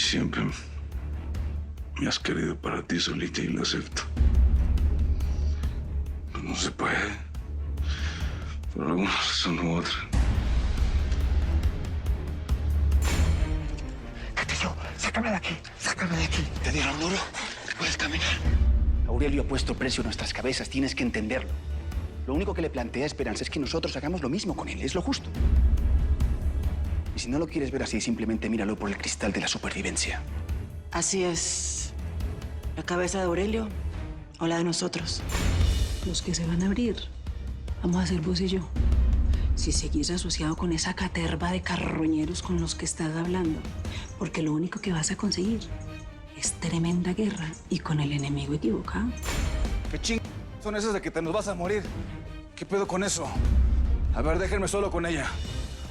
siempre me has querido para ti solita y lo acepto. Pero no se puede. Por alguna razón u otra. Castillo, sácame de aquí, sácame de aquí. ¿Te dieron duro? ¿Puedes caminar? Aurelio ha puesto precio a nuestras cabezas, tienes que entenderlo. Lo único que le plantea a Esperanza es que nosotros hagamos lo mismo con él, es lo justo. Y si no lo quieres ver así, simplemente míralo por el cristal de la supervivencia. Así es. ¿La cabeza de Aurelio o la de nosotros? Los que se van a abrir, vamos a ser vos y yo. Si seguís asociado con esa caterva de carroñeros con los que estás hablando, porque lo único que vas a conseguir es tremenda guerra y con el enemigo equivocado. ¿Qué ching son esas de que te nos vas a morir? ¿Qué pedo con eso? A ver, déjenme solo con ella.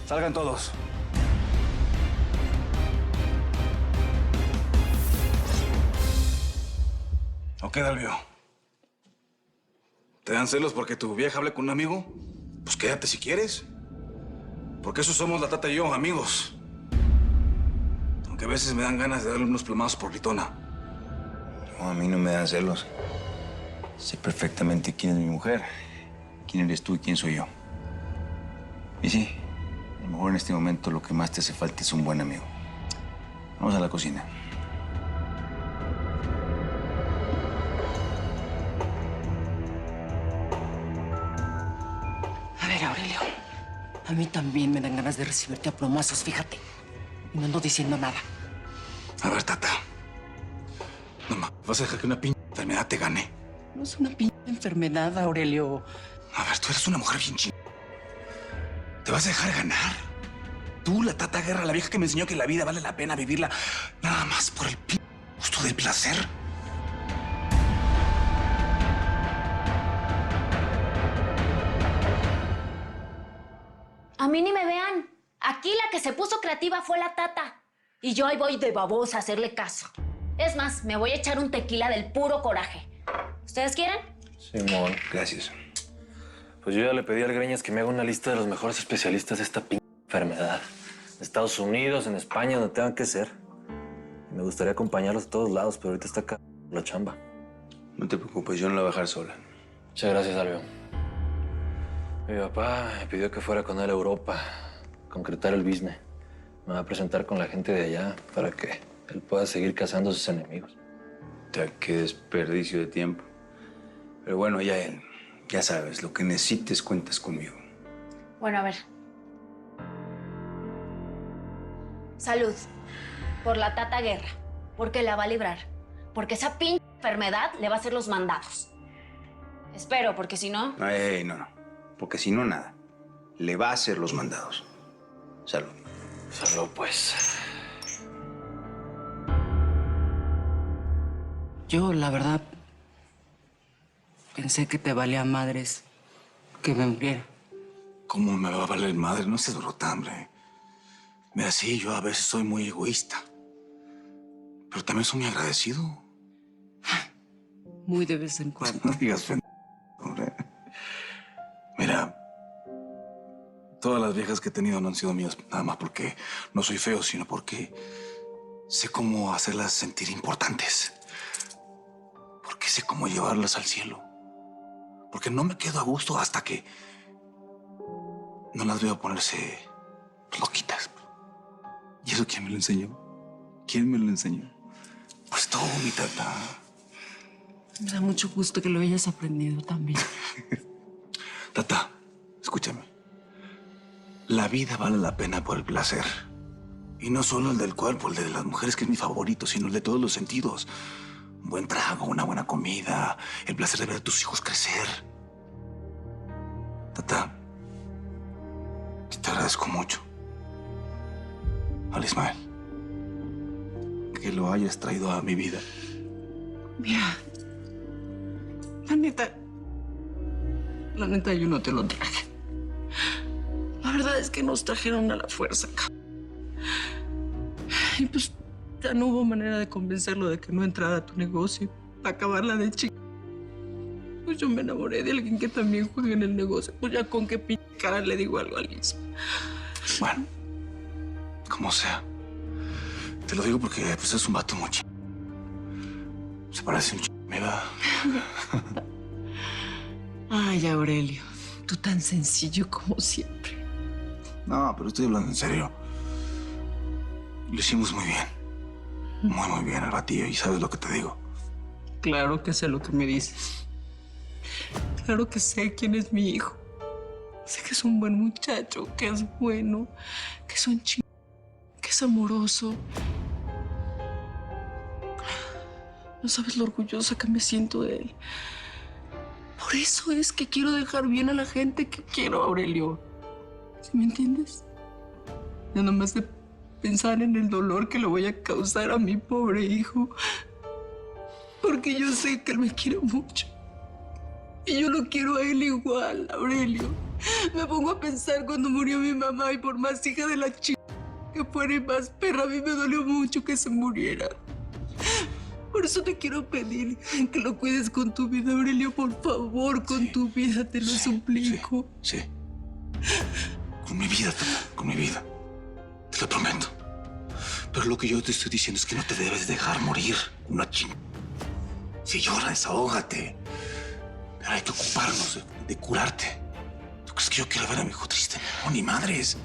Salgan todos. ¿O qué, Dalvio? ¿Te dan celos porque tu vieja hable con un amigo? Pues quédate si quieres. Porque eso somos la Tata y yo, amigos. Aunque a veces me dan ganas de darle unos plomazos por gritona. No, a mí no me dan celos. Sé perfectamente quién es mi mujer, quién eres tú y quién soy yo. Y sí, a lo mejor en este momento lo que más te hace falta es un buen amigo. Vamos a la cocina. A ver, Aurelio, a mí también me dan ganas de recibirte a plomazos, fíjate. Y no ando diciendo nada. A ver, Tata. No más, vas a dejar que una enfermedad te gane. No es una enfermedad, Aurelio. A ver, tú eres una mujer bien chingada. ¿Te vas a dejar ganar? Tú, la Tata Guerra, la vieja que me enseñó que la vida vale la pena vivirla nada más por el gusto del placer. A mí ni me vean. Aquí la que se puso creativa fue la Tata. Y yo ahí voy de babosa a hacerle caso. Es más, me voy a echar un tequila del puro coraje. ¿Ustedes quieren? Simón, gracias. Pues yo ya le pedí al Greñas que me haga una lista de los mejores especialistas de esta enfermedad. En Estados Unidos, en España, donde tengan que ser. Y me gustaría acompañarlos a todos lados, pero ahorita está acá la chamba. No te preocupes, yo no la voy a dejar sola. Muchas gracias, Alvio. Mi papá me pidió que fuera con él a Europa, a concretar el business. Me va a presentar con la gente de allá para que él pueda seguir cazando a sus enemigos. O sea, qué desperdicio de tiempo. Pero bueno, ya sabes, lo que necesites cuentas conmigo. Bueno, a ver. Salud. Por la Tata Guerra. Porque la va a librar. Porque esa enfermedad le va a hacer los mandados. Espero, porque si no... No. Porque si no, nada. Le va a hacer los mandados. Salud. Salud, pues. Yo, la verdad, pensé que te valía madres que me muriera. ¿Cómo me va a valer madre? No seas bruta, hombre. Mira, sí, yo a veces soy muy egoísta. Pero también soy muy agradecido. Muy de vez en cuando. No digas hombre. Mira, todas las viejas que he tenido no han sido mías nada más porque no soy feo, sino porque sé cómo hacerlas sentir importantes. Porque sé cómo llevarlas al cielo. Porque no me quedo a gusto hasta que no las veo ponerse loquitas. ¿Y eso quién me lo enseñó? ¿Quién me lo enseñó? Pues tú, mi Tata. Me da mucho gusto que lo hayas aprendido también. Tata, escúchame. La vida vale la pena por el placer. Y no solo el del cuerpo, el de las mujeres, que es mi favorito, sino el de todos los sentidos. Un buen trago, una buena comida, el placer de ver a tus hijos crecer. Tata, te agradezco mucho al Ismael que lo hayas traído a mi vida. Mira, la neta yo no te lo traje. La verdad es que nos trajeron a la fuerza acá. Y pues ya no hubo manera de convencerlo de que no entrara a tu negocio, para acabarla de chica. Pues yo me enamoré de alguien que también juega en el negocio. Pues ya con qué cara le digo algo a Liz. Bueno, como sea. Te lo digo porque pues, es un vato muy ch... Se parece un ch... Mira. Ay, Aurelio, tú tan sencillo como siempre. No, pero estoy hablando en serio. Lo hicimos muy bien. Muy bien al batillo. Y sabes lo que te digo. Claro que sé lo que me dices. Claro que sé quién es mi hijo. Sé que es un buen muchacho, que es bueno, que es un chico, que es amoroso. No sabes lo orgullosa que me siento de él. Por eso es que quiero dejar bien a la gente que quiero, Aurelio. ¿Sí me entiendes? Ya nomás de pensar en el dolor que le voy a causar a mi pobre hijo. Porque yo sé que él me quiere mucho. Y yo lo quiero a él igual, Aurelio. Me pongo a pensar cuando murió mi mamá y por más hija de la chica que fuera y más perra, a mí me dolió mucho que se muriera. Por eso te quiero pedir que lo cuides con tu vida, Aurelio, por favor, con tu vida, te lo suplico. Sí. Con mi vida, con mi vida. Te lo prometo. Pero lo que yo te estoy diciendo es que no te debes dejar morir una chingada. Si lloras, desahógate. Pero hay que ocuparnos de curarte. ¿Tú crees que yo quiero ver a mi hijo triste? No, ni madres.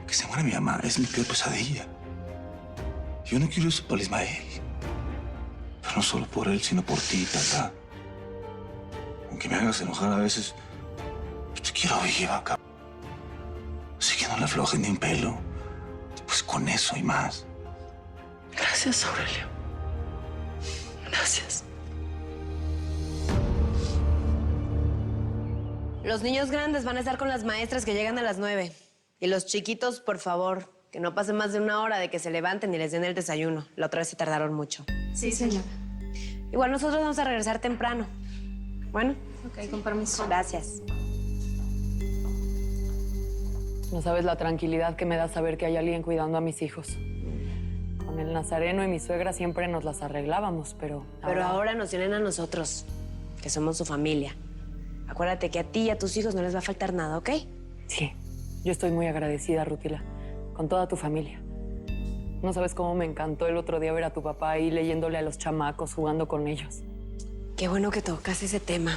Que se muera mi mamá es mi peor pesadilla. Yo no quiero eso para Ismael. Pero no solo por él, sino por ti, tata. Aunque me hagas enojar a veces, yo te quiero viva, cabrón. Así que no le aflojes ni un pelo. Pues con eso y más. Gracias, Aurelio. Gracias. Los niños grandes van a estar con las maestras que llegan a las 9. Y los chiquitos, por favor, que no pase más de 1 hora de que se levanten y les den el desayuno. La otra vez se tardaron mucho. Sí, señora. Igual nosotros vamos a regresar temprano. Bueno. Ok, con permiso. Gracias. No sabes la tranquilidad que me da saber que hay alguien cuidando a mis hijos. Con el Nazareno y mi suegra siempre nos las arreglábamos, pero ahora nos tienen a nosotros, que somos su familia. Acuérdate que a ti y a tus hijos no les va a faltar nada, ¿ok? Sí, yo estoy muy agradecida, Rutila, con toda tu familia. No sabes cómo me encantó el otro día ver a tu papá ahí leyéndole a los chamacos, jugando con ellos. Qué bueno que tocas ese tema,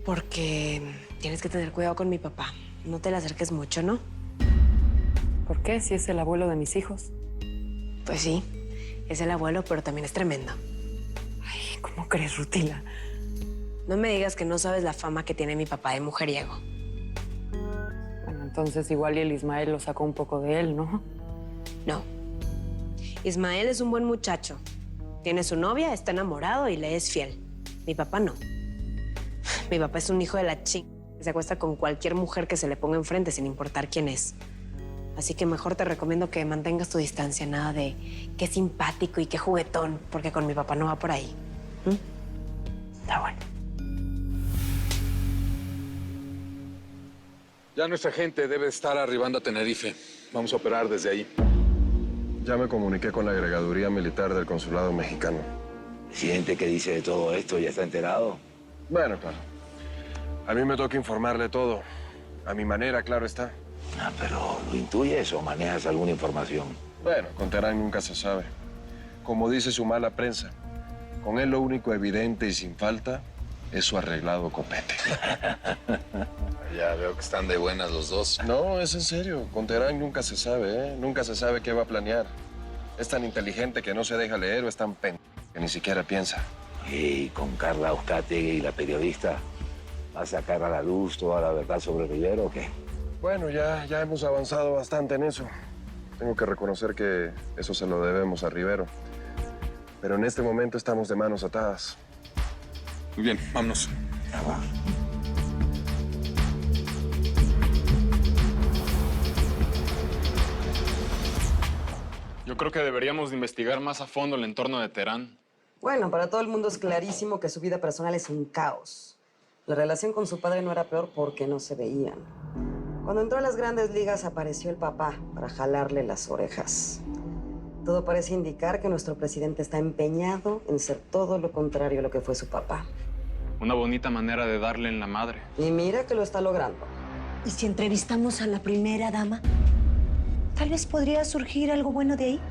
porque tienes que tener cuidado con mi papá. No te le acerques mucho, ¿no? ¿Por qué? Si es el abuelo de mis hijos. Pues sí, es el abuelo, pero también es tremendo. Ay, ¿cómo crees, Rutila? No me digas que no sabes la fama que tiene mi papá de mujeriego. Bueno, entonces igual y el Ismael lo sacó un poco de él, ¿no? No. Ismael es un buen muchacho. Tiene su novia, está enamorado y le es fiel. Mi papá no. Mi papá es un hijo de la chica que se acuesta con cualquier mujer que se le ponga enfrente sin importar quién es. Así que mejor te recomiendo que mantengas tu distancia. Nada de qué simpático y qué juguetón, porque con mi papá no va por ahí. Está bueno. Ya nuestra gente debe estar arribando a Tenerife. Vamos a operar desde ahí. Ya me comuniqué con la agregaduría militar del consulado mexicano. ¿El presidente qué dice de todo esto? ¿Ya está enterado? Bueno, claro. A mí me toca informarle todo. A mi manera, claro está. Ah, pero ¿lo intuyes o manejas alguna información? Bueno, con Terán nunca se sabe. Como dice su mala prensa, con él lo único evidente y sin falta es su arreglado copete. Ya veo que están de buenas los dos. No, es en serio. Con Terán nunca se sabe, ¿eh? Nunca se sabe qué va a planear. Es tan inteligente que no se deja leer o es tan que ni siquiera piensa. Y con Carla Uzcategui y la periodista, ¿va a sacar a la luz toda la verdad sobre Rivero o qué? Bueno, ya hemos avanzado bastante en eso. Tengo que reconocer que eso se lo debemos a Rivero. Pero en este momento estamos de manos atadas. Muy bien, vámonos. Ya va. Yo creo que deberíamos de investigar más a fondo el entorno de Terán. Bueno, para todo el mundo es clarísimo que su vida personal es un caos. La relación con su padre no era peor porque no se veían. Cuando entró a las grandes ligas apareció el papá para jalarle las orejas. Todo parece indicar que nuestro presidente está empeñado en ser todo lo contrario a lo que fue su papá. Una bonita manera de darle en la madre. Y mira que lo está logrando. ¿Y si entrevistamos a la primera dama? Tal vez podría surgir algo bueno de ahí.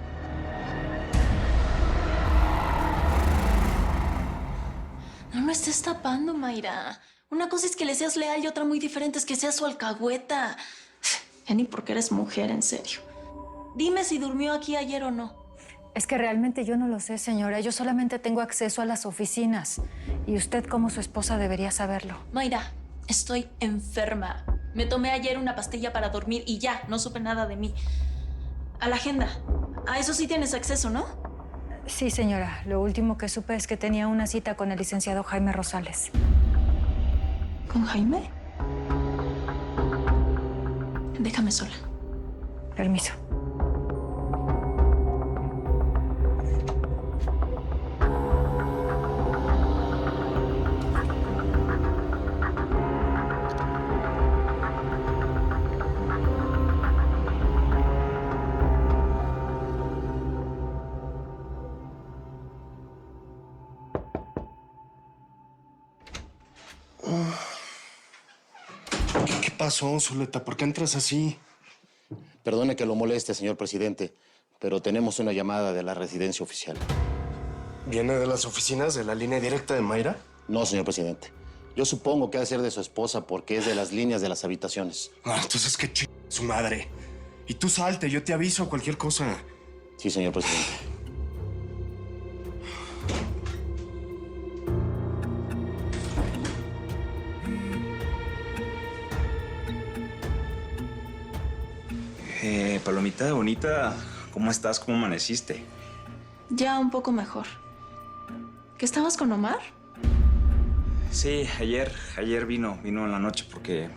No me estés tapando, Mayra. Una cosa es que le seas leal y otra muy diferente es que seas su alcahueta. Ya ni porque eres mujer, en serio. Dime si durmió aquí ayer o no. Es que realmente yo no lo sé, señora. Yo solamente tengo acceso a las oficinas. Y usted, como su esposa, debería saberlo. Mayra, estoy enferma. Me tomé ayer una pastilla para dormir y ya, no supe nada de mí. A la agenda. A eso sí tienes acceso, ¿no? Sí, señora. Lo último que supe es que tenía una cita con el licenciado Jaime Rosales. ¿Con Jaime? Déjame sola. Permiso. ¿Qué pasó, Zuleta? ¿Por qué entras así? Perdone que lo moleste, señor presidente, pero tenemos una llamada de la residencia oficial. ¿Viene de las oficinas de la línea directa de Mayra? No, señor presidente. Yo supongo que ha de ser de su esposa porque es de las líneas de las habitaciones. Ah, entonces qué su madre. Y tú salte, yo te aviso cualquier cosa. Sí, señor presidente. Palomita bonita, ¿cómo estás? ¿Cómo amaneciste? Ya un poco mejor. ¿Que estabas con Omar? Sí, ayer vino en la noche porque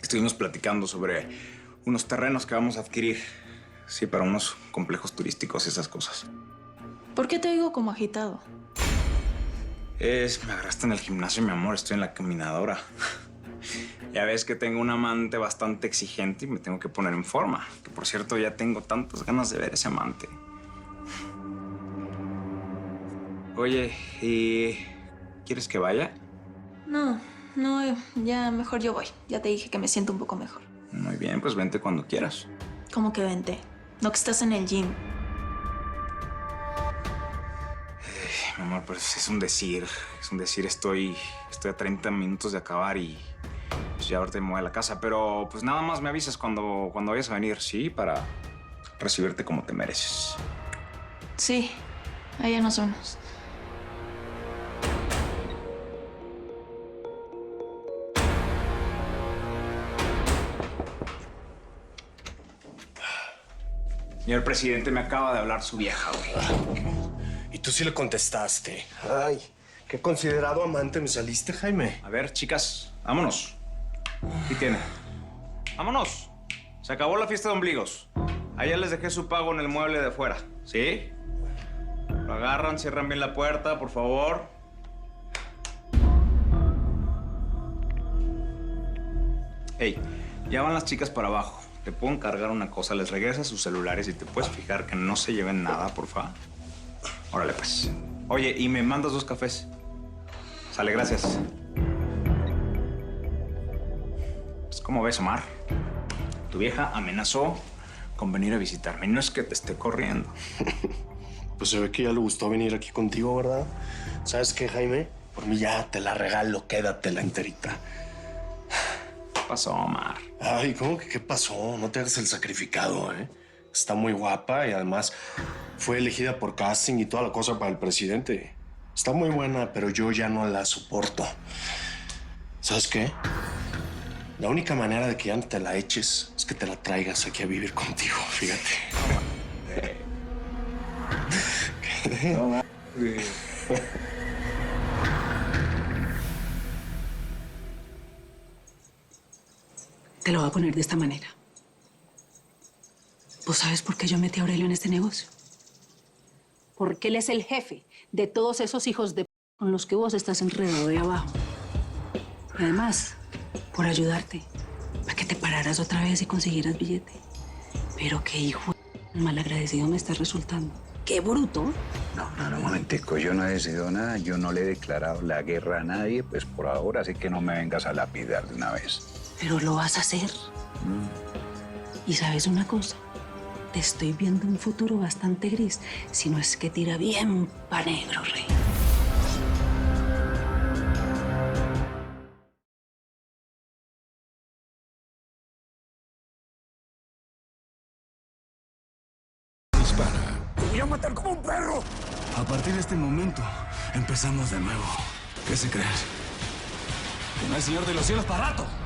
estuvimos platicando sobre unos terrenos que vamos a adquirir. Sí, para unos complejos turísticos y esas cosas. ¿Por qué te oigo como agitado? Me agarraste en el gimnasio, mi amor. Estoy en la caminadora. Ya ves que tengo un amante bastante exigente y me tengo que poner en forma. Que, por cierto, ya tengo tantas ganas de ver ese amante. Oye, ¿y quieres que vaya? No, ya mejor yo voy. Ya te dije que me siento un poco mejor. Muy bien, pues vente cuando quieras. ¿Cómo que vente? No que estás en el gym. Mi amor, pues es un decir. Estoy a 30 minutos de acabar y pues ya ahorita me voy a la casa. Pero pues nada más me avisas cuando vayas a venir, ¿sí? Para recibirte como te mereces. Sí, allá nos vemos. Señor presidente, me acaba de hablar su vieja, güey. Y tú sí le contestaste. Ay, qué considerado amante me saliste, Jaime. A ver, chicas, vámonos. ¿Qué tiene? ¡Vámonos! Se acabó la fiesta de ombligos. Allá les dejé su pago en el mueble de afuera, ¿sí? Lo agarran, cierran bien la puerta, por favor. Hey, ya van las chicas para abajo. Te puedo encargar una cosa, les regresas sus celulares y te puedes fijar que no se lleven nada, por favor. Órale, pues. Oye, y me mandas 2 cafés. Sale, gracias. Pues, ¿cómo ves, Omar? Tu vieja amenazó con venir a visitarme. No es que te esté corriendo. Pues se ve que ya le gustó venir aquí contigo, ¿verdad? ¿Sabes qué, Jaime? Por mí ya te la regalo, quédatela enterita. ¿Qué pasó, Omar? Ay, ¿cómo que qué pasó? No te hagas el sacrificado, ¿eh? Está muy guapa y además fue elegida por casting y toda la cosa para el presidente. Está muy buena, pero yo ya no la soporto. ¿Sabes qué? La única manera de que ya no te la eches es que te la traigas aquí a vivir contigo, fíjate. No, Te lo voy a poner de esta manera. ¿Vos sabes por qué yo metí a Aurelio en este negocio? Porque él es el jefe de todos esos hijos de con los que vos estás enredado de abajo. Y además, por ayudarte, para que te pararas otra vez y consiguieras billete. Pero qué hijo malagradecido me estás resultando. ¡Qué bruto! No, un momentico. Yo no he decidido nada. Yo no le he declarado la guerra a nadie, pues por ahora, así que no me vengas a lapidar de una vez. Pero lo vas a hacer. Y sabes una cosa, te estoy viendo un futuro bastante gris, si no es que tira bien pa' negro, rey. Te voy a matar como un perro. A partir de este momento, empezamos de nuevo. ¿Qué se creen? ¿Que no hay Señor de los Cielos para rato?